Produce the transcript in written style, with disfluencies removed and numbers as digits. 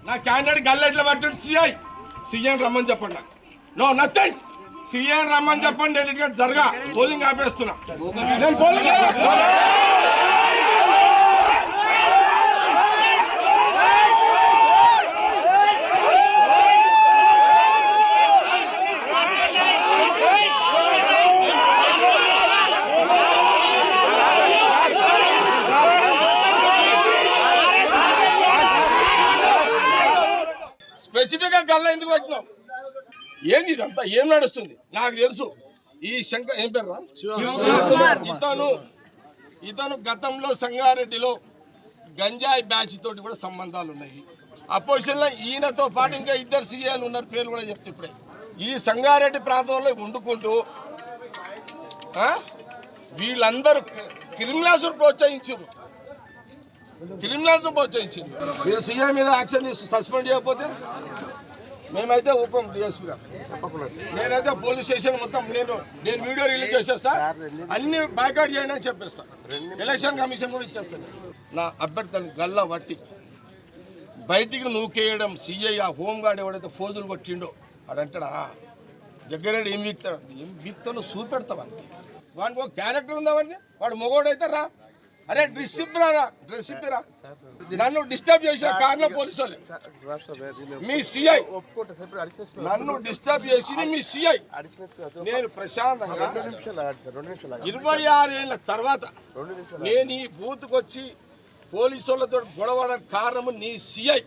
నా క్యాండిడేట్ గల్లెట్ల పట్టిన సీఎం రమ్మని చెప్పండి నాకు. No nothing. సీఎం రమ్మని చెప్పండి. డైరెక్ట్గా జరగా పోలింగ్ ఆపేస్తున్నా. నేను పోలింగ్ స్పెసిఫిక్గా గల్ల ఎందుకు పెట్టినావు? ఏంది ఇదంతా? ఏం నడుస్తుంది నాకు తెలుసు. ఈ శంకర్ ఏం పేరు ఇతను గతంలో సంగారెడ్డిలో గంజాయి బ్యాచ్ తోటి కూడా సంబంధాలు ఉన్నాయి. అపోజిషన్లో ఈయనతో పాటు ఇంకా ఇద్దరు సీఏలు ఉన్నారు, పేర్లు కూడా చెప్తే ఇప్పుడే. ఈ సంగారెడ్డి ప్రాంతంలో వండుకుంటూ వీళ్ళందరూ క్రిమినల్స్ ప్రోత్సహించారు. మీరు సీఎం మీద యాక్షన్ తీసి సస్పెండ్ చేయకపోతే మేమైతే ఊపం. డిఎస్పీ గారు నేనైతే పోలీస్ స్టేషన్ మొత్తం నేను వీడియో రిలీజ్ చేసేస్తా, అన్ని బాయ్కాట్ చేయండి అని చెప్పేస్తా. ఎలక్షన్ కమిషన్ కూడా ఇచ్చేస్తాను. నా అభ్యర్థులను గల్లా వట్టి బయటికి నూకేయడం సిఐ ఆ హోంగార్డ్ ఎవడైతే ఫోజులు కొట్టిండో అడంటాడా జగ్గారెడ్డి ఏం వీక్తాను చూపెడతావా? వాడికి ఒక క్యారెక్టర్ ఉందామని వాడు మొగోడైతే రా. అరే డ్రెస్ ఇప్పిరా. నన్ను డిస్టర్బ్ చేసిన కారణం పోలీసు వాళ్ళే. మీ సిఐ నన్ను డిస్టర్బ్ చేసింది మీ సిఐ. నేను ప్రశాంతంగా 26 ఏళ్ళ తర్వాత నేను ఈ బూత్కి వచ్చి పోలీసు వాళ్ళతో గొడవడానికి కారణము నీ సిఐ.